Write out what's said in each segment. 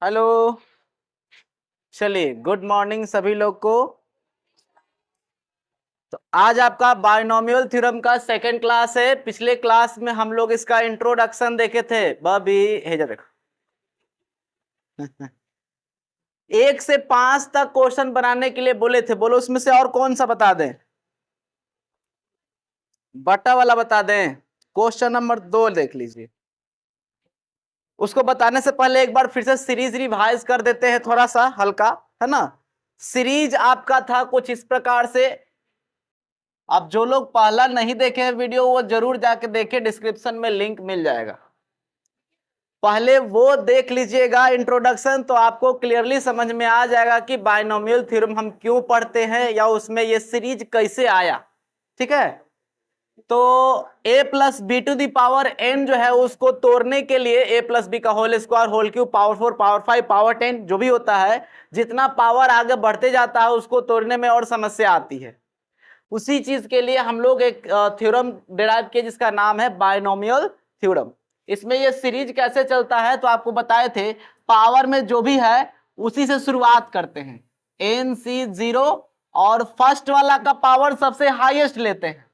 Hello, चलिए good morning सभी लोग को। तो आज आपका बायनोमियल थ्योरम का सेकंड क्लास है। पिछले क्लास में हम लोग इसका इंट्रोडक्शन देखे थे। बबी हेजा देखो 1 से 5 तक क्वेश्चन बनाने के लिए बोले थे। बोलो उसमें से और कौन सा बता दें? बटा वाला बता दें। क्वेश्चन नंबर 2 देख लीजिए। उसको बताने से पहले एक बार फिर से सीरीज रिवाइज कर देते हैं, थोड़ा सा हल्का, है ना। सीरीज आपका था कुछ इस प्रकार से। अब जो लोग पहला नहीं देखे हैं वीडियो, वो जरूर जाके देखे, डिस्क्रिप्शन में लिंक मिल जाएगा। पहले वो देख लीजिएगा इंट्रोडक्शन, तो आपको क्लियरली समझ में आ जाएगा कि बायनोमियल थ्योरम हम क्यों पढ़ते हैं या उसमें ये सीरीज कैसे आया। ठीक है, तो a plus B to the power n जो है उसको तोड़ने के लिए a प्लस बी का whole square, whole cube, power 4, power 5, power 10 जो भी होता है, जितना पावर आगे बढ़ते जाता है उसको तोड़ने में और समस्या आती है। उसी चीज के लिए हम लोग एक थ्योरम डिराइव किए जिसका नाम है बायनोमियल थ्योरम। इसमें ये सीरीज कैसे चलता है तो आपको बताए थे, पावर में जो भी है उसी से शुरुआत करते हैं, NC0, और फर्स्ट वाला का पावर सबसे हाईएस्ट लेते हैं।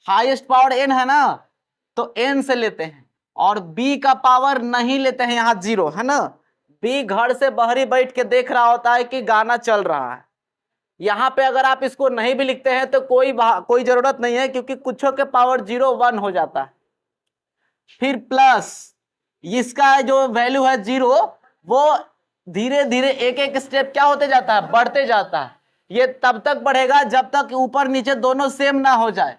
हाईएस्ट पावर n है ना, तो n से लेते हैं, और b का पावर नहीं लेते हैं, यहां 0 है ना। b घर से बाहरी बैठ के देख रहा होता है कि गाना चल रहा है। यहां पे अगर आप इसको नहीं भी लिखते हैं तो कोई जरूरत नहीं है, क्योंकि कुछ के पावर 0 1 हो जाता है। फिर प्लस इसका जो वैल्यू है 0, वो धीरे धीरे एक एक स्टेप क्या होते जाता है, बढ़ते जाता है। ये तब तक बढ़ेगा जब तक ऊपर नीचे दोनों सेम ना हो जाए।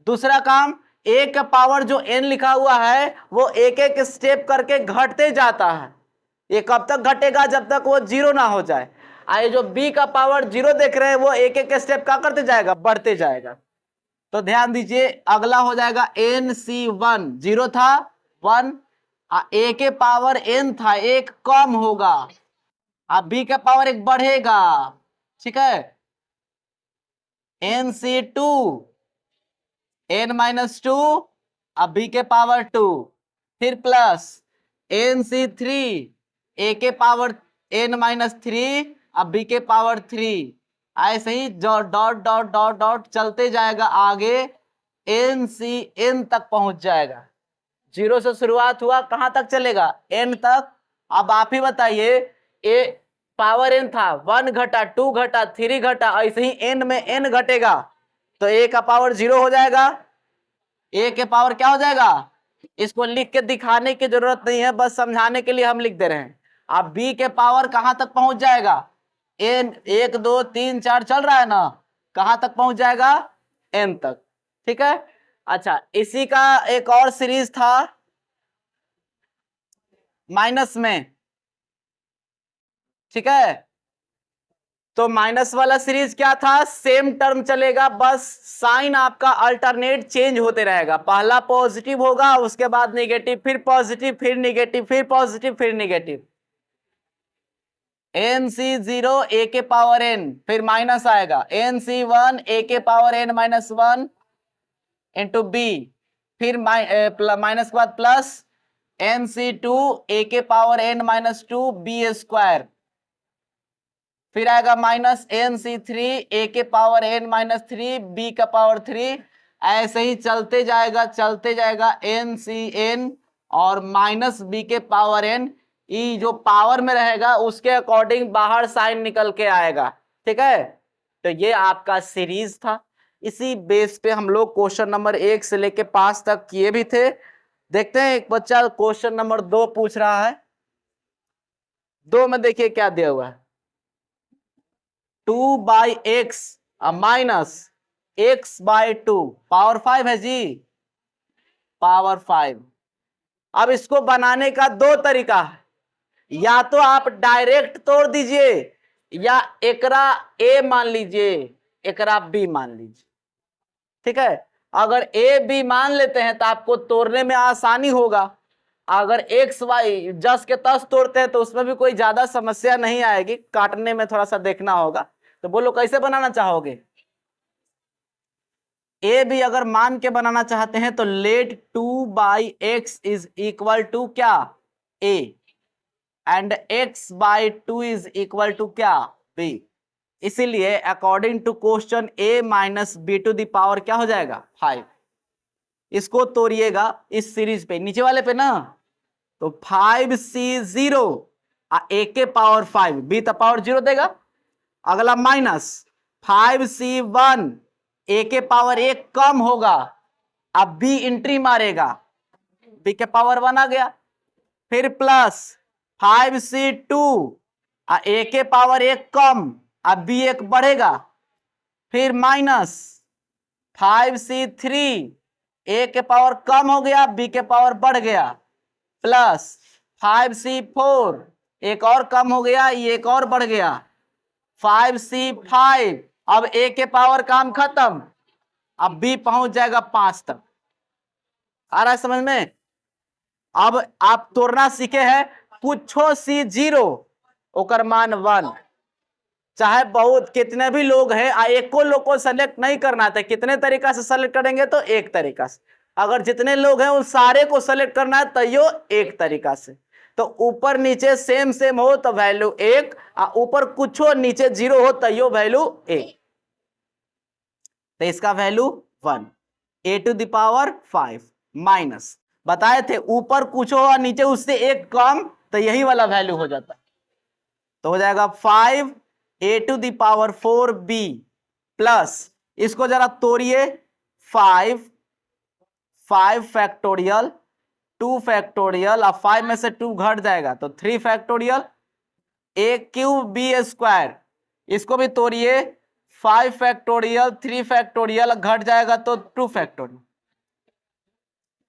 दूसरा काम, a का पावर जो n लिखा हुआ है वो एक एक स्टेप करके घटते जाता है। ये कब तक घटेगा, जब तक वो 0 ना हो जाए। आए जो b का पावर 0 देख रहे हैं वो एक एक स्टेप क्या करते जाएगा, बढ़ते जाएगा। तो ध्यान दीजिए, अगला हो जाएगा NC1, 0 था 1, a के पावर n था, एक कम होगा, अब b का पावर एक बढ़ेगा। ठीक है, NC2, n-2, अब b के पावर 2, फिर प्लस NC3, a के पावर n-3, अब b के पावर 3। ऐसे ही dot dot dot dot dot चलते जाएगा, आगे NCn तक पहुंच जाएगा। 0 से शुरुआत हुआ, कहां तक चलेगा, n तक। अब आप ही बताइए, a पावर n था, 1 घटा, 2 घटा, 3 घटा, ऐसे ही n में n घटेगा, तो a का पावर 0 हो जाएगा। a के पावर क्या हो जाएगा, इसको लिख के दिखाने की जरूरत नहीं है, बस समझाने के लिए हम लिख दे रहे हैं। अब b के पावर कहां तक पहुंच जाएगा, n 1 2 3 4 चल रहा है ना, कहां तक पहुंच जाएगा, n तक। ठीक है, अच्छा इसी का एक और सीरीज था माइनस में। ठीक है, तो माइनस वाला सीरीज क्या था, सेम टर्म चलेगा, बस साइन आपका अल्टरनेट चेंज होते रहेगा। पहला पॉजिटिव होगा, उसके बाद नेगेटिव, फिर पॉजिटिव, फिर नेगेटिव, फिर पॉजिटिव, फिर नेगेटिव। NC0 a के पावर n, फिर माइनस आएगा, NC1 a के पावर n-1 इंटू b, फिर माइनस के बाद प्लस NC2 a के पावर n-2 b स्क्वायर, फिर आएगा माइनस NC3 a के पावर n-3 b का पावर 3। ऐसे ही चलते जाएगा NCn और माइनस b के पावर n। ई जो पावर में रहेगा उसके अकॉर्डिंग बाहर साइन निकल के आएगा। ठीक है, तो ये आपका सीरीज था। इसी बेस पे हम लोग क्वेश्चन नंबर 1 से लेके 5 तक किए भी थे। देखते हैं, एक बच्चा क्वेश्चन नंबर 2 पूछ रहा है। 2 में देखिए क्या दिया हुआ है, 2/x माइनस x/2 पावर 5 है जी, पावर 5। अब इसको बनाने का 2 तरीका है, या तो आप डायरेक्ट तोड़ दीजिए, या एकरा a मान लीजिए, एकरा b मान लीजिए। ठीक है, अगर a b मान लेते हैं तो आपको तोड़ने में आसानी होगा। अगर x y जस के तस तोड़ते हैं तो उसमें भी कोई ज्यादा समस्या नहीं आएगी, काटने में थोड़ा सा देखना होगा। तो बोलो कैसे बनाना चाहोगे, ए भी अगर मान के बनाना चाहते हैं तो late 2/x is equal to क्या, A, and x/2 is equal to क्या, बी। इसीलिए according to question a minus B to the power क्या हो जाएगा, 5। इसको तोड़िएगा इस सीरीज पे, नीचे वाले पे ना, तो 5c0 a के पावर 5 b द पावर 0 देगा। अगला माइनस 5c1 a के पावर 1 कम होगा, अब b एंट्री मारेगा, b के पावर 1 आ गया। फिर प्लस 5c2 a के पावर 1 कम, अब b 1 बढ़ेगा। फिर माइनस 5c3 a के पावर कम हो गया, b के पावर बढ़ गया। प्लस 5c4 एक और कम हो गया, ये एक और बढ़ गया। 5c5 अब a के पावर काम खत्म, अब b पहुंच जाएगा 5 तक। आ रहा है समझ में? अब आप तोड़ना सीखे हैं, पूछो c0 ओकर मान 1। चाहे बहुत कितने भी लोग हैं, एक को लोग को सेलेक्ट नहीं करना था, कितने तरीका से सेलेक्ट करेंगे तो एक तरीका से। अगर जितने लोग हैं उन सारे को सेलेक्ट करना है तो यो एक तरीका से। तो ऊपर नीचे सेम सेम हो तो वैल्यू 1, और ऊपर कुछ हो नीचे 0 हो तो यो वैल्यू 1, तो इसका value 1, a to the power 5 minus, बताए थे ऊपर कुछ हो और नीचे उससे एक कम तो यही वाला वैल्यू हो जाता, तो हो जाएगा 5 a to the power 4b plus, इसको जरा तोड़िए, 5 फैक्टोरियल, 2 फैक्टोरियल, अब 5 में से 2 घट जाएगा तो 3 factorial, a cube b square, इसको भी तोड़िए, 5 फैक्टोरियल, 3 फैक्टोरियल घट जाएगा तो 2 फैक्टोरियल।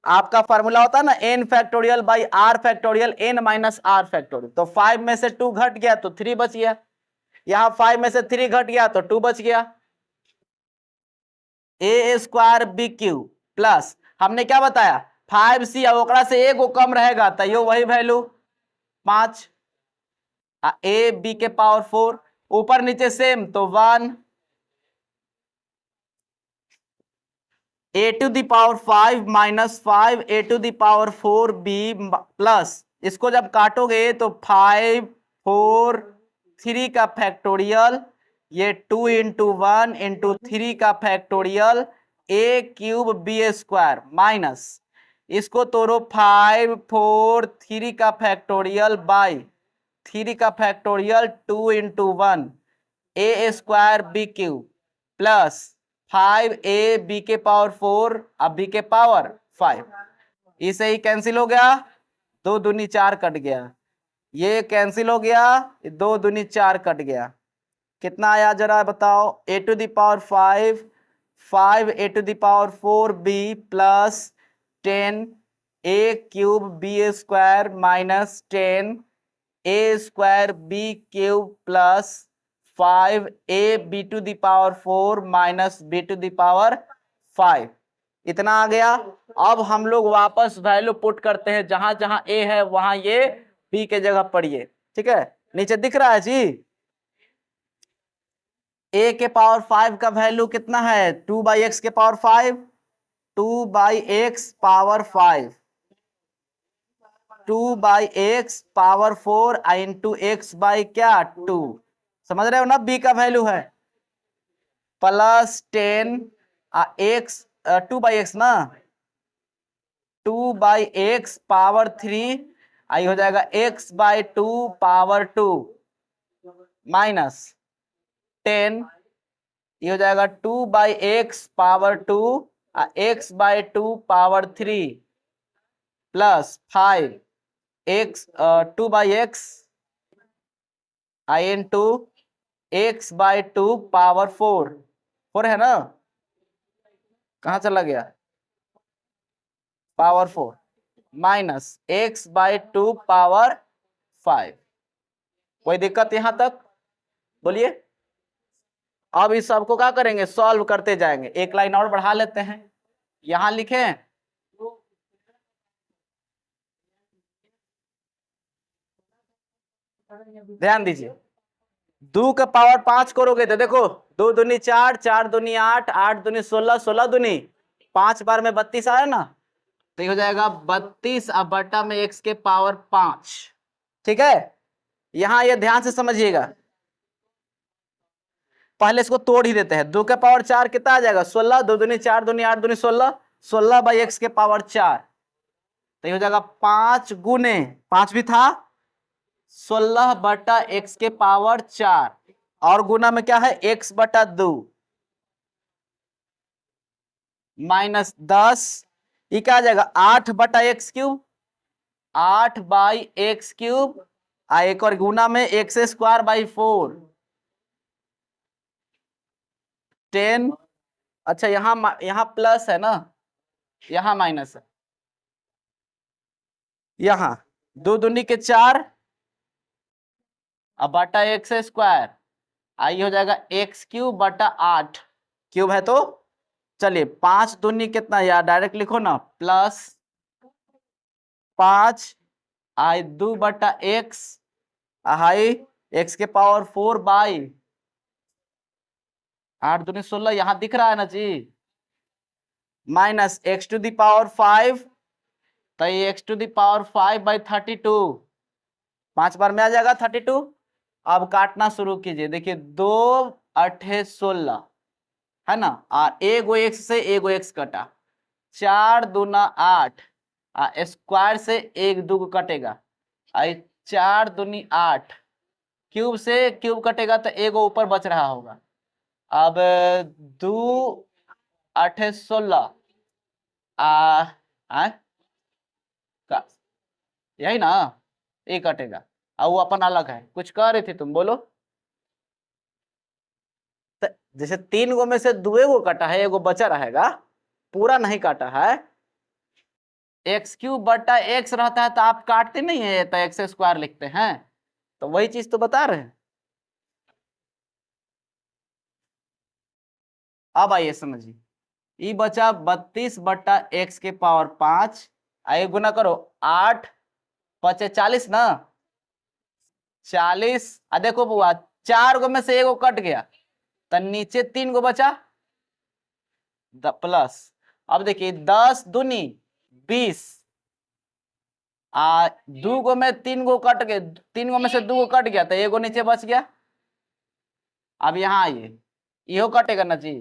आपका फॉर्मूला होता है ना n factorial by r factorial n minus r factorial, तो 5 में से 2 घट गया तो 3 बच गया, यहां 5 में से 3 घट गया तो 2 बच गया। a square B cube plus, हमने क्या बताया 5c, ओकरा से एक कम रहेगा तो यो वही वैल्यू 5, a b के पावर 4, ऊपर नीचे सेम तो 1, a to the power 5 minus 5 a to the power 4b plus, इसको जब काटोगे तो 5 4 3 का फैक्टोरियल, ये 2 इंटू 1 इंटू 3 का factorial a cube b square minus, इसको तोड़ो 5 4 3 का फैक्टोरियल बाई 3 का factorial 2 into 1 a square b cube plus 5a b के पावर 4 अब b के पावर 5, इसे ही कैंसिल हो गया, 2 दूनी 4 कट गया, ये कैंसिल हो गया, 2 दूनी 4 कट गया, कितना आया जरा बताओ, a to the power 5 a to the power 4b plus 10 a cube b square minus 10 a square b cube plus 5 a b to the power 4 minus b to the power 5, इतना आ गया। अब हम लोग वापस वैल्यू पुट करते हैं, जहां जहां a है वहां ये b के जगह पढ़िए, ठीक है, नीचे दिख रहा है जी। a के पावर 5 का वैल्यू कितना है, 2/x के power 5, 2/x power 5, 2/x power 4 into x by क्या 2, समझ रहे हो ना, b का वैल्यू है प्लस 10 x 2/x ना, 2/x पावर 3 आई हो जाएगा x बाई 2 पावर 2 माइनस 10, ये हो जाएगा 2/x power 2 x by 2 power 3 plus 5 x 2/x I into x by 2 power 4 है ना, कहां चला गया power 4 minus x by 2 power 5, कोई दिक्कत यहां तक बोलिए। अब इस सबको क्या करेंगे, सॉल्व करते जाएंगे, एक लाइन और बढ़ा लेते हैं, यहां लिखें ध्यान दीजिए, 2 का पावर 5 करोगे तो देखो 2 दूनी 4, 4 दूनी 8, 8 दूनी 16, 16 दूनी 5 बार में 32 आया ना, तो ये हो जाएगा 32 अब बटा में x के पावर 5। ठीक है, यहां ये ध्यान से समझिएगा, पहले इसको तोड़ ही देते हैं। 2 के पावर 4 कितना आ जाएगा 16, 2 दूनी 4 दूनी 8 दूनी 16, 16 बाई x के पावर 4, तो ये हो जाएगा 5 गुने 5 भी था 16 बटा x के पावर 4, और गुना में क्या है x बटा 2 माइनस 10, ये क्या आ जाएगा 8 बटा x cube, 8 by x cube, एक और गुना में एक्स स्क्वायर बाई 4 10। अच्छा यहां प्लस है ना, यहां माइनस है, यहां 2 दूनी के 4 अब बटा एक्स स्क्वायर, आई हो जाएगा एक्स क्यूब बटा 8 क्यूब है, तो चलिए 5 दूनी कितना यार डायरेक्ट लिखो ना, प्लस 5 आई 2 बटा एक्स, आई एक्स के पावर 4 बाई 8 दूनी 16, यहां दिख रहा है ना जी, minus x to the power 5, तो ये x to the power 5 by 32, 5 बार में आ जाएगा 32। अब काटना शुरू कीजिए, देखिए 2 8 16 है ना, और एगो एक्स से एगो एक्स कटा, 4 दूना 8, स्क्वायर से एक दो कटेगा, 4 दूनी 8, क्यूब से क्यूब कटेगा तो एगो ऊपर बच रहा होगा। अब 2 8 16 यही ना, ये कटेगा, अब वो अपन अलग है, कुछ कह रहे थे तुम बोलो। तो जैसे 3 गो में से 2 गो कटा है, एगो बचा रहेगा, पूरा नहीं काटा है, एक्स क्यूब बटा एक्स रहता है तो आप काटते नहीं है तो एक्स स्क्वायर लिखते हैं, तो वही चीज तो बता रहे हैं। अब आइए समझिए, ये बचा 32 बटा एक्स के पावर 5, आइए गुना करो 8 पचे 40 ना, 40, देखो बुआ 4 गो में से एगो कट गया तो नीचे 3 गो बचा, प्लस, अब देखिए 10 दूनी 20, 2 गो में 3 गो कट गए, 3 गो में से 2 गो कट गया तो एगो नीचे बच गया। अब यहाँ आइए, इहो कटेगा ना जी,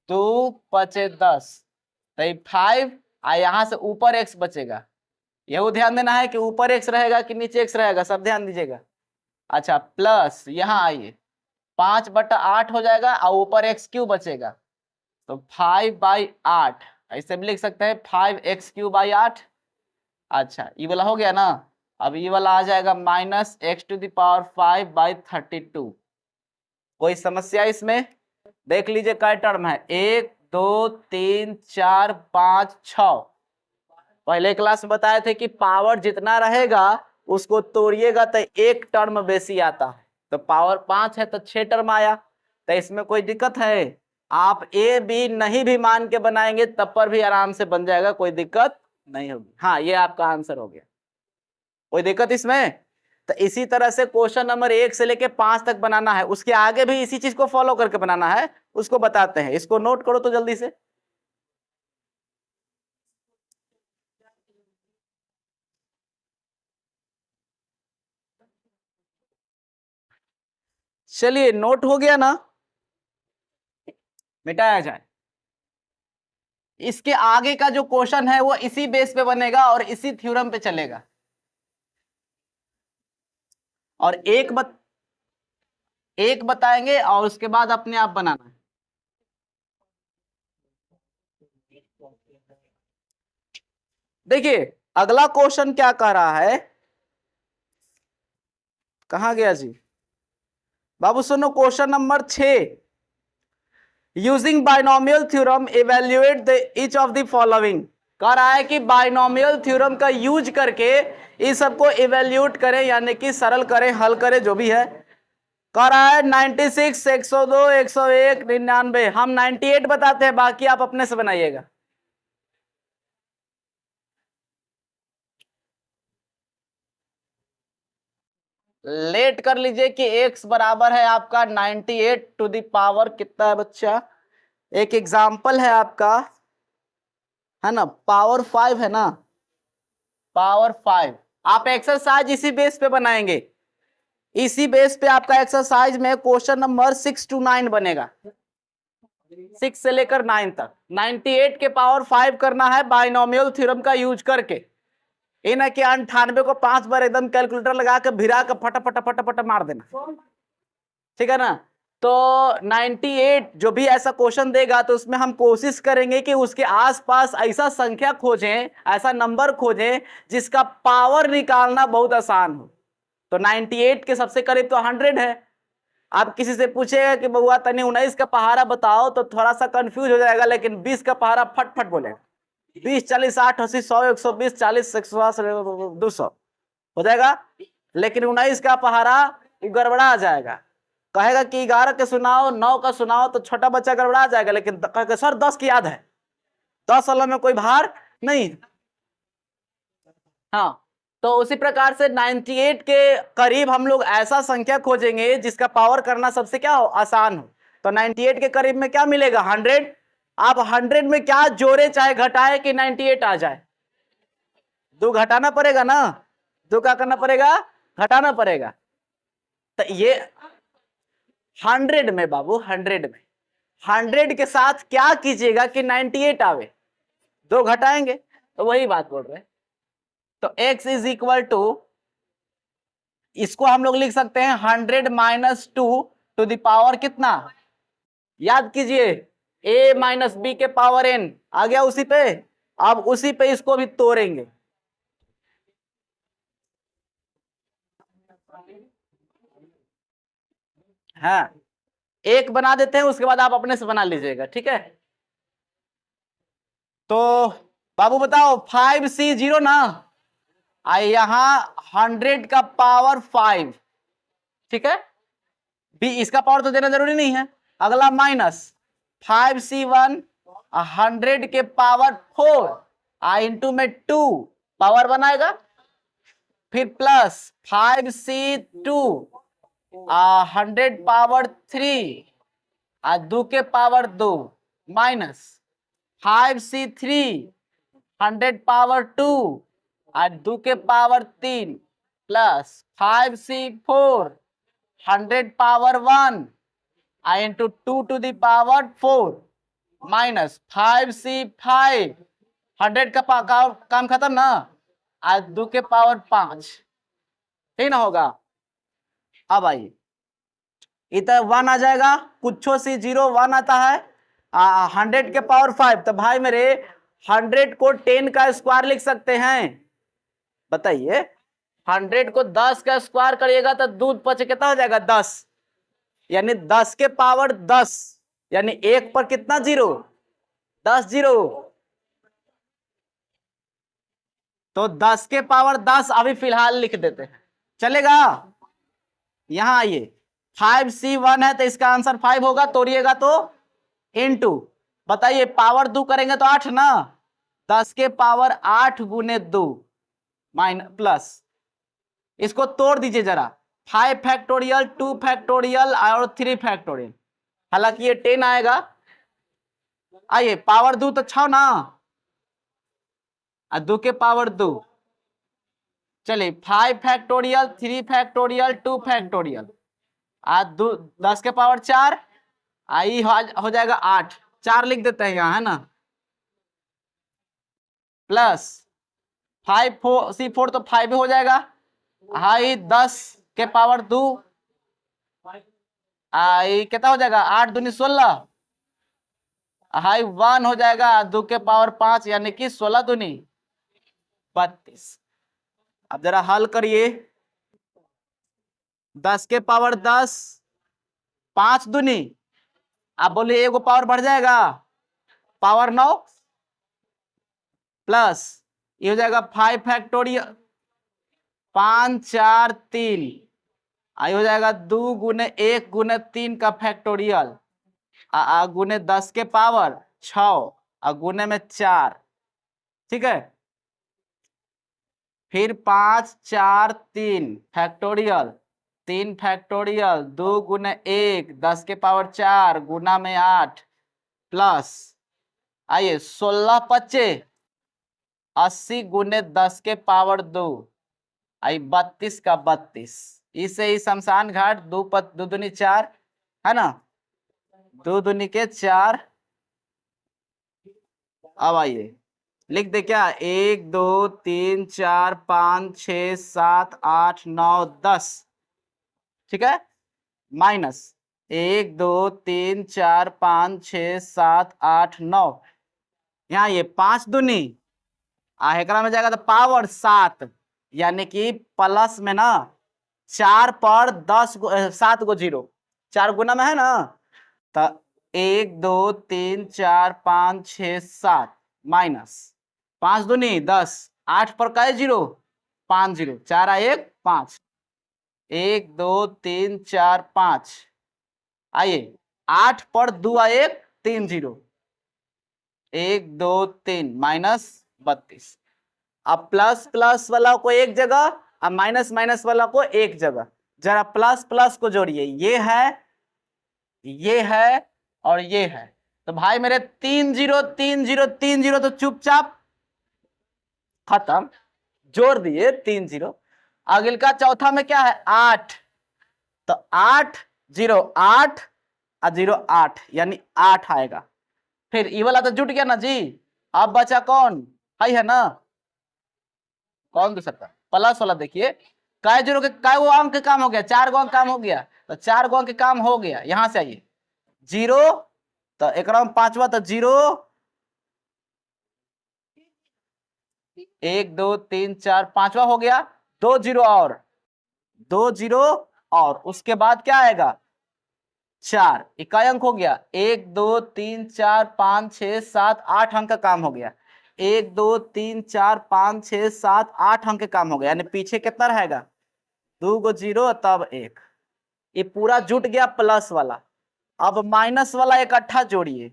2 पचे 10, तो 5, यहाँ से ऊपर x बचेगा, यह ध्यान देना है कि ऊपर x रहेगा कि नीचे x रहेगा, सब ध्यान दीजिएगा। अच्छा प्लस यहाँ आइए 5 बटा 8 हो जाएगा और ऊपर x क्यूब बचेगा, तो 5 बाई 8, ऐसे भी लिख सकते हैं 5x क्यूब बाई 8। अच्छा ये वाला हो गया ना, अब ये वाला आ जाएगा minus x to the power 5 by 32। कोई समस्या इसमें? देख लीजिए क्या टर्म है, 1 2 3 4 5 6, पहले क्लास में बताए थे कि पावर जितना रहेगा उसको तोड़िएगा तो एक टर्म बेसी आता है, तो पावर 5 है तो 6 टर्म आया, तो इसमें कोई दिक्कत है? आप ए बी नहीं भी मान के बनाएंगे तब पर भी आराम से बन जाएगा, कोई दिक्कत नहीं होगी। हाँ ये आपका आंसर हो गया, कोई दिक्कत इसमें? तो इसी तरह से क्वेश्चन नंबर 1 से लेके 5 तक बनाना है, उसके आगे भी इसी चीज को फॉलो करके बनाना है, उसको बताते हैं, इसको नोट करो तो जल्दी से। चलिए नोट हो गया ना, मिटाया जाए। इसके आगे का जो क्वेश्चन है वो इसी बेस पे बनेगा और इसी थ्योरम पे चलेगा, और एक बताएंगे और उसके बाद अपने आप बनाना है। देखिए अगला क्वेश्चन क्या कह रहा है, कहां गया जी बाबू, सुनो question number 6, using binomial theorem evaluate the each of the following. कह रहा है कि बाइनोमियल थ्योरम का यूज करके इस सबको इवेल्यूट करें, यानी कि सरल करें, हल करें, जो भी है। कह रहा है 96 102 101 99, हम 98 बताते हैं, बाकी आप अपने से बनाइएगा। लेट कर लीजिए कि x बराबर है आपका 98 टू द पावर कितना है बच्चा, एक एग्जाम्पल है आपका, है ना, पावर 5 है ना, पावर 5। आप एक्सरसाइज इसी बेस पे बनाएंगे, इसी बेस पे आपका एक्सरसाइज में क्वेश्चन नंबर 6 to 9 बनेगा, 6 से लेकर 9 तक। 98 के पावर 5 करना है बाइनोमियल थ्योरम का यूज करके। इन है कि 98 को 5 बार एकदम कैलकुलेटर लगा के भिरा के फटाफट मार देना, ठीक है ना। तो 98 जो भी ऐसा क्वेश्चन देगा तो उसमें हम कोशिश करेंगे कि उसके आसपास ऐसा संख्या खोजें, ऐसा नंबर खोजें जिसका पावर निकालना बहुत आसान हो। तो 98 के सबसे करीब तो 100 है। आप किसी से पूछेगा कि बउआ तने 19 का पहाड़ा बताओ तो थोड़ा सा कंफ्यूज हो जाएगा, लेकिन 20 का पहाड़ा फट बोलेगा। 20 40 60 80 100 120 40 180 200 हो जाएगा, लेकिन 19 का पहाड़ा गड़बड़ा जाएगा। कहेगा कि 11 के सुनाओ 9 का सुनाओ तो छोटा बच्चा गड़बड़ा जाएगा, लेकिन कहेगा सर 10 की याद है, 10 वाला में कोई भार नहीं। हाँ, तो उसी प्रकार से 98 के करीब हम लोग ऐसा संख्या खोजेंगे जिसका पावर करना सबसे क्या हो, आसान हो। तो 98 के करीब में क्या मिलेगा, 100। आप 100 में क्या जोड़े चाहे घटाए कि 98 आ जाए, 2 घटाना पड़ेगा ना, 2 क्या करना पड़ेगा, घटाना पड़ेगा। तो ये 100 में बाबू, 100 में 100 के साथ क्या कीजिएगा कि 98 आवे, 2 घटाएंगे, तो वही बात बोल रहे हैं। तो x इज इक्वल टू, इसको हम लोग लिख सकते हैं 100 माइनस 2 टू द पावर कितना, याद कीजिए a माइनस बी के पावर n आ गया उसी पे। अब उसी पे इसको भी तोड़ेंगे, हाँ एक बना देते हैं, उसके बाद आप अपने से बना लीजिएगा, ठीक है। तो बाबू बताओ 5c0 ना, यहां 100 का पावर 5, ठीक है। बी इसका पावर तो देना जरूरी नहीं है। अगला माइनस 5c1 100 के पावर 4 इंटू में 2 पावर बनाएगा, फिर प्लस 5c2 100 पावर 3 2 के पावर 2 माइनस 5c3 100 पावर 2 2 के power 3 plus 5c4 100 power 1 into 2 to the power 4 minus 5c5 100 का काम खत्म ना, 2 के पावर 5, ठीक ना होगा। अब आइए इधर 1 आ जाएगा, कुछो सी 0 1 आता है, 100 के पावर 5, तो भाई मेरे 100 को 10 का स्क्वायर लिख सकते हैं, बताइए 100 को 10 का स्क्वायर करिएगा तो दूध पच कितना हो जाएगा 10, यानी 10 के पावर 10, यानी 1 पर कितना 0, 10 0। तो 10 के पावर 10 अभी फिलहाल लिख देते हैं, चलेगा। यहां आइए 5c1 है तो इसका आंसर 5 होगा, तोड़िएगा तो इनटू, बताइए पावर 2 करेंगे तो 8 ना, 10 के पावर 8 गुने 2 माइनस प्लस, इसको तोड़ दीजिए जरा, 5 फैक्टोरियल 2 फैक्टोरियल और 3 फैक्टोरियल, हालांकि ये 10 आएगा। आइए पावर 2 तो 6 ना, 2 के पावर 2, चलिए 5 फैक्टोरियल 3 फैक्टोरियल 2 फैक्टोरियल 10 के पावर 4 आई हो जाएगा 8, 4 लिख देते हैं यहाँ, है ना, प्लस 5c4 तो 5 हो जाएगा, हाई 10 के पावर 2 आई कितना हो जाएगा 8 दूनी 16, हाई 1 हो जाएगा 2 के पावर 5 यानी कि 16 दूनी 32। अब जरा हल करिए, 10 के पावर 10 5 दूनी, आप बोलिए एगो पावर बढ़ जाएगा, पावर 9 प्लस ये हो जाएगा 5 फैक्टोरियल 5 4 3 आई हो जाएगा 2 गुने 1 गुने 3 का फैक्टोरियल गुने 10 के पावर 6 गुने में 4, ठीक है। फिर 5 4 3 फैक्टोरियल 3 फैक्टोरियल 2 गुने 1 10 के पावर 4 गुना में 8 प्लस आइए 16 पच्चे 80 गुने 10 के पावर 2 आई 32 का 32। इसे ही शमशान घाट 2 दूनी 4 है ना, 2 दूनी के 4। अब आइए लिख दे क्या, 1 2 3 4 5 6 7 8 9 10, ठीक है, माइनस 1 2 3 4 5 6 7 8 9, यहाँ ये 5 दूनी एकरा में जाएगा तो पावर 7, यानी कि प्लस में ना 4 पर 7 गो 0, 4 गुना में है ना, तो 1 2 3 4 5 6 7 माइनस 5 दूनी 10, 8 पर का 0 5 0, 4 आ 1 5, 1 2 3 4 5, आइए 8 पर 2 आ 1 3 0, 1 2 3 माइनस 32। अब प्लस प्लस वाला को एक जगह, अब माइनस माइनस वाला को एक जगह, जरा प्लस प्लस को जोड़िए, ये है और ये है, तो भाई मेरे 3 0 3 0 3 0 तो चुपचाप खत्म, जोड़ दिए 3 0। अगले का चौथा में क्या है 8, तो 8 0 8 और 0 8, यानी 8 आएगा। फिर ये वाला तो जुट गया ना जी, अब बचा कौन है ना, कौन दूसरा था प्लस वाला, देखिए काय जीरो के काय वो अंक के काम हो गया, 4 गो अंक काम हो गया, तो 4 गो अंक के काम हो गया। यहां से आइए 0, तो एक पांचवा तो 0 1 2 3 4 पांचवा हो गया, 2 0 और 2 0 और उसके बाद क्या आएगा 4, इकाई अंक हो गया, 1 2 3 4 5 6 7 8 अंक का काम हो गया, 1 2 3 4 5 6 7 8 अंक के काम हो गया, यानी पीछे कितना रहेगा 2 गो 0 तब 1, ये पूरा जुट गया प्लस वाला। अब माइनस वाला इकट्ठा जोड़िए,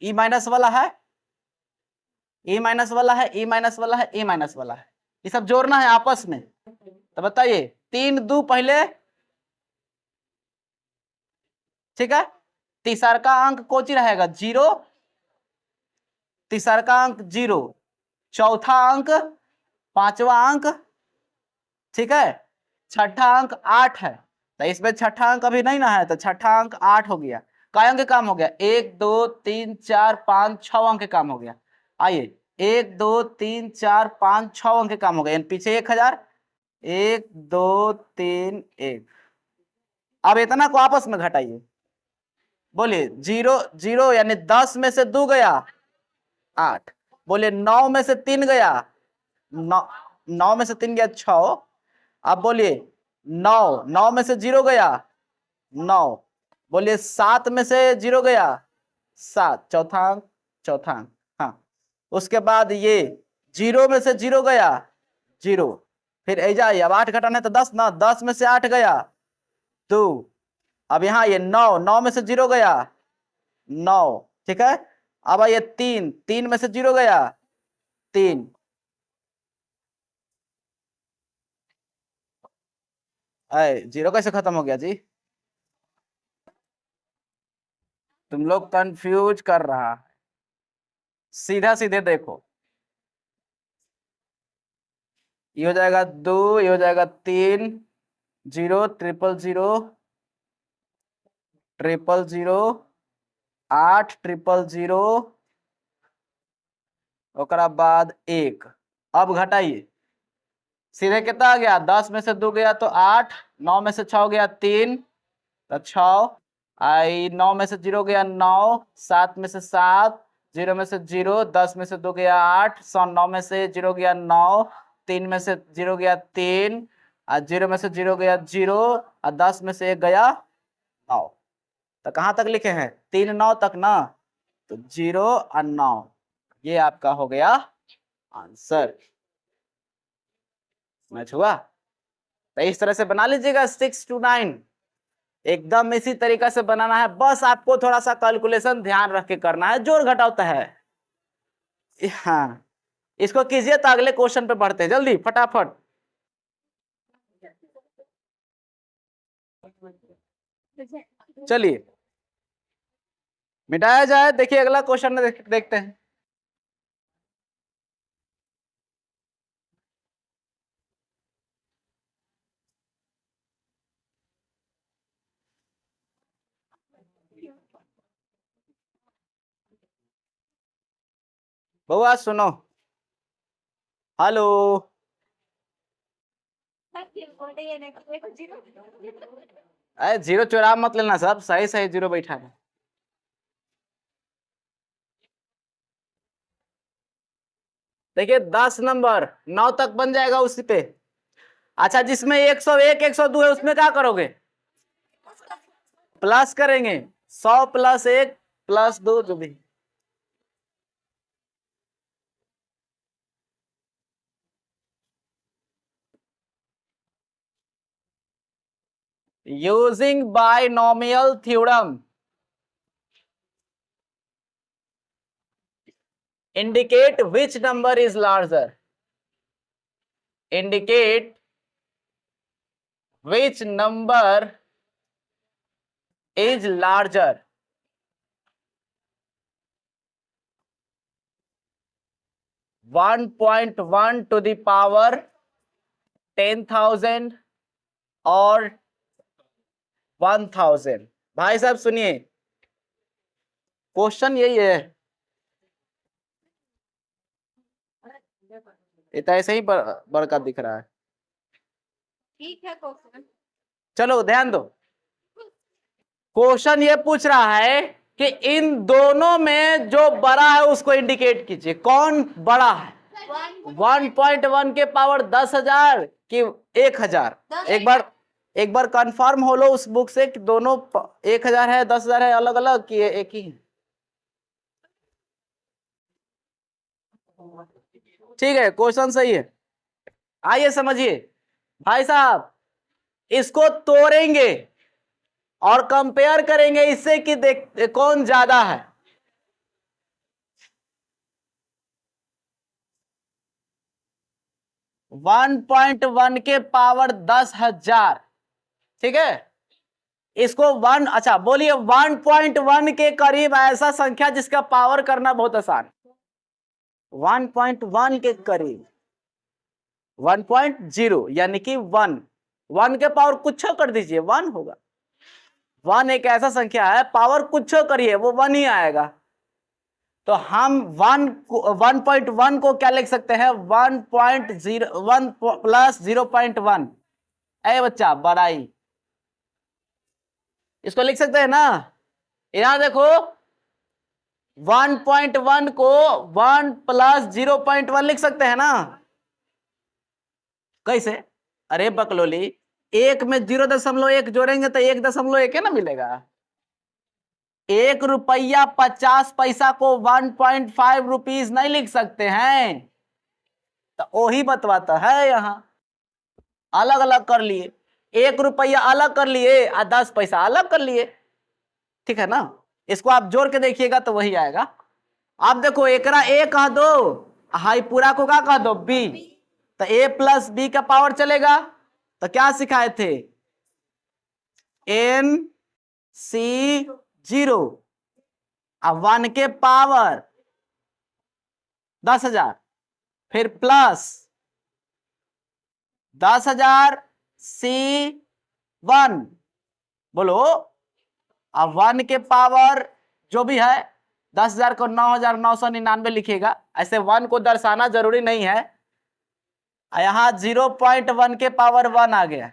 ई माइनस वाला है, ई माइनस वाला है, ई माइनस वाला है, ई माइनस वाला है, ये सब जोड़ना है आपस में। तो बताइए 3 2 पहले, ठीक है, तीसरा का अंक कोची रहेगा 0, तीसरा का अंक 0, चौथा अंक, पांचवा अंक, ठीक है, छठा अंक 8 है, तो इसमें छठा अंक अभी नहीं ना है, तो छठा अंक 8 हो गया, काय अंक के काम हो गया 1 2 3 4 5 6 अंक के काम हो गया। आइए 1 2 3 4 5 6 अंक के काम हो गया, पीछे 1000, 1 2 3 1। अब इतना को आपस में घटाइए, बोलिए 0 0, यानी 10 में से 2 गया 8, बोलिए 9 में से 3 गया 9 में से 3 गया 6, अब बोलिए 9 9 में से 0 गया 9, बोलिए 7 में से 0 गया 7, चौथा अंक, हाँ, उसके बाद ये 0 में से 0 गया 0, फिर ऐजा अब 8 घटाना है तो 10 ना, 10 में से 8 गया 2, अब यहाँ ये 9 9 में से 0 गया 9, ठीक है, अब ये 3 3 में से 0 गया 3, अरे 0 कैसे खत्म हो गया जी, तुम लोग कंफ्यूज कर रहा है, सीधा सीधे देखो, ये हो जाएगा 2, ये हो जाएगा 3 0 ट्रिपल 0 ट्रिपल 0 8 ट्रिपल 0 ओकरा बाद 1। अब घटाइए, सीधे कितना आ गया 10 में से 2 गया तो 8, 9 में से 6 गया 3 तो 6, आई 9 में से 0 गया 9, 7 में से 7, 0 में से 0, 10 में से 2 गया 8, 9 में से 0 गया 9, 3 में से 0 गया 3, और 0 में से 0 गया 0, और 10 में से 1 गया 9। तो कहाँ तक लिखे हैं 3 9 तक ना, तो 0 और 9, ये आपका हो गया आंसर। मैच हुआ? तो इस तरह से बना लीजिएगा 6 to 9, एकदम इसी तरीका से बनाना है, बस आपको थोड़ा सा कैलकुलेशन ध्यान रख के करना है, जोड़ घटावता है। हाँ, इसको कीजिए तो अगले क्वेश्चन पे बढ़ते हैं, जल्दी फटाफट। चलिए मिटाया जाए। देखिए अगला क्वेश्चन देखते हैं। बउआ सुनो, हेलो। अरे जीरो चुरा मत लेना, सब सही सही जीरो बैठा है। देखिए 10 नंबर 9 तक बन जाएगा उसी पे। अच्छा जिसमें 101 102 है उसमें क्या करोगे? प्लस करेंगे। 100 प्लस 1 प्लस 2 जो भी। Using binomial theorem indicate which number is larger, indicate which number is larger. One point one two the power 10,000 और 1,000। भाई साहब सुनिए, क्वेश्चन यही है। ये तो ऐसे ही बड़का दिख रहा है। ठीक है क्वेश्चन, चलो ध्यान दो। क्वेश्चन ये पूछ रहा है कि इन दोनों में जो बड़ा है उसको इंडिकेट कीजिए। कौन बड़ा है? 1.1 के पावर 10,000 कि 1,000? एक बार कंफर्म हो लो उस बुक से कि दोनों 1,000 है 10,000 है, अलग अलग कि एक ही है। ठीक है क्वेश्चन सही है। आइए समझिए भाई साहब, इसको तोड़ेंगे और कंपेयर करेंगे इससे कि देख कौन ज्यादा है। वन पॉइंट वन के पावर 10,000, ठीक है। इसको वन, अच्छा बोलिए 1.1 के करीब ऐसा संख्या जिसका पावर करना बहुत आसान। 1.1 के करीब 1.0 यानी कि 1 के पावर कुछ कर दीजिए 1 होगा। 1 एक ऐसा संख्या है, पावर कुछ करिए वो 1 ही आएगा। तो हम 1.1 को क्या लिख सकते हैं? 1.01 प्लस 0.1। अरे बच्चा बड़ाई इसको लिख सकते हैं ना। यहां देखो 1.1 को 1 प्लस 0.1 लिख सकते हैं ना। कैसे? अरे बकलोली, एक में 0.1 जोड़ेंगे तो 1.1 ना मिलेगा। 1 रुपया 50 पैसा को 1.5 रुपीज नहीं लिख सकते हैं। तो वही बतवाता है यहां। अलग अलग कर लिए, 1 रुपया अलग कर लिए और 10 पैसा अलग कर लिए, ठीक है ना। इसको आप जोड़ के देखिएगा तो वही आएगा। आप देखो एकरा ए कह दो, हाई पूरा को क्या कह दो बी, तो ए प्लस बी का पावर चलेगा। तो क्या सिखाए थे? एन सी 0 अब 1 के पावर 10,000 फिर प्लस 10,000 सी 1, बोलो। अब 1 के पावर जो भी है 10,000 को 9,999 लिखिएगा। ऐसे 1 को दर्शाना जरूरी नहीं है। यहां 0.1 के पावर 1 आ गया।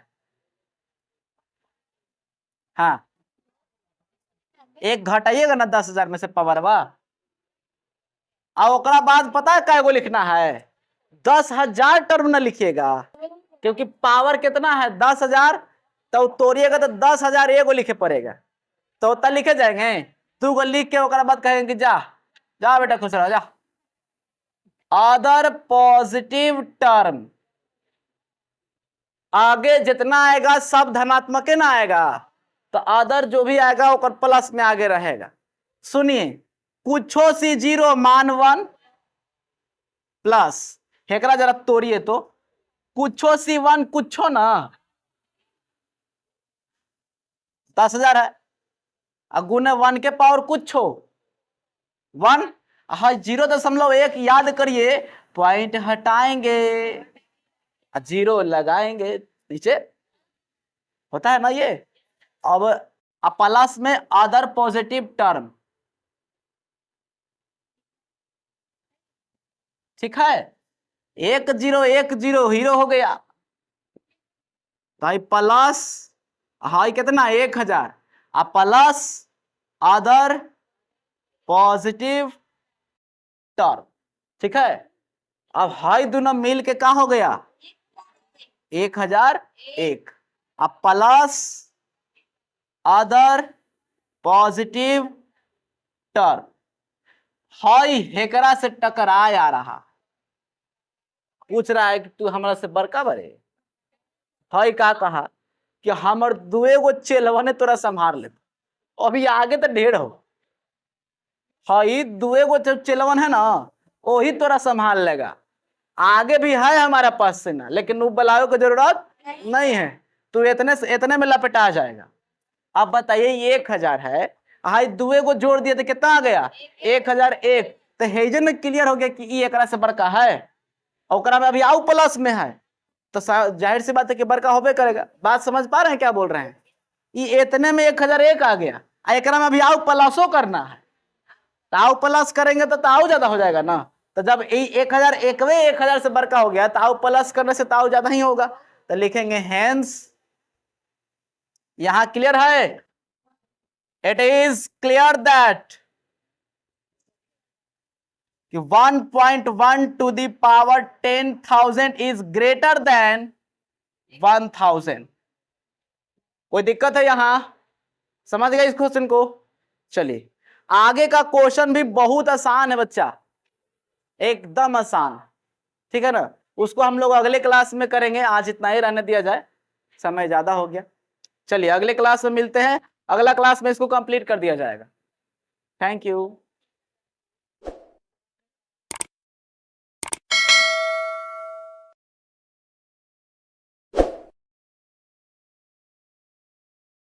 हाँ एक घटाइएगा ना 10,000 में से पावर वा, और ओकरा बाद पता है क्या लिखना है? 10,000 टर्म न लिखिएगा, क्योंकि पावर कितना है 10,000, तो तोड़िएगा तो 10,000 एगो लिखे पड़ेगा। तो उतना लिखे जाएंगे 2 गो लिख के ओकरा बाद कहेंगे जा जा बेटा खुश रहो जा। अदर पॉजिटिव टर्म आगे जितना आएगा सब धनात्मक ना आएगा, तो अदर जो भी आएगा वो प्लस में आगे रहेगा। सुनिए कुछो सी 0 मान 1 प्लस, हेकरा जरा तोड़िए तो कुछो सी 1 कुछो ना, 10,000 है, गुने 1 के पावर कुछ हो 1, हाँ 0.1 याद करिए, पॉइंट हटाएंगे, 0 लगाएंगे नीचे, होता है ना ये। अब प्लस में अदर पॉजिटिव टर्म, ठीक है, 1 0 1 0 हीरो हो गया, तो प्लस हाई कितना 1000 प्लस अदर पॉजिटिव टर्म, ठीक है। अब हाई दोनों मिल के क्या हो गया 1001, अब plus other positive term, high हेकरा से टकरा आ रहा, पूछ रहा है कि तू हमारा से बड़का बड़े, हाई का कहा कि हमर दुए गो चेलवा तोरा संभाल ले, अभी आगे तो ढेर हो, हाई दुए गो चेलवन है ना वही तोरा संभाल लेगा, आगे भी है हमारे पास से ना, लेकिन वो बलाओ की जरूरत नहीं है, तू इतने में लपेटा जाएगा। अब बताइए 1000 है, हाई दुए को जोड़ दिया तो कितना आ गया 1001, तो हेजन में क्लियर हो गया कि ये एकरा से बड़का है, और में अभी आउ प्लस में है, तो जाहिर सी बात है कि बड़का होबे करेगा। बात समझ पा रहे हैं क्या बोल रहे हैं, ये इतने में 1001 आ गया, एकरा में अभी आउ प्लसो करना है, तो आउ प्लस करेंगे तो ताऊ ज्यादा हो जाएगा ना, तो जब 1001 से बड़का हो गया, ताऊ प्लस करने से ताऊ ज्यादा ही होगा, तो लिखेंगे हेंस, यहां क्लियर है, it is clear that 1.1 to the power 10,000 is greater than 1000। कोई दिक्कत है यहां, समझ गए इस क्वेश्चन को। चलिए आगे का क्वेश्चन भी बहुत आसान है बच्चा, एकदम आसान, ठीक है ना, उसको हम लोग अगले क्लास में करेंगे, आज इतना ही रहने दिया जाए, समय ज्यादा हो गया। चलिए अगले क्लास में मिलते हैं, अगला क्लास में इसको कंप्लीट कर दिया जाएगा। Thank you.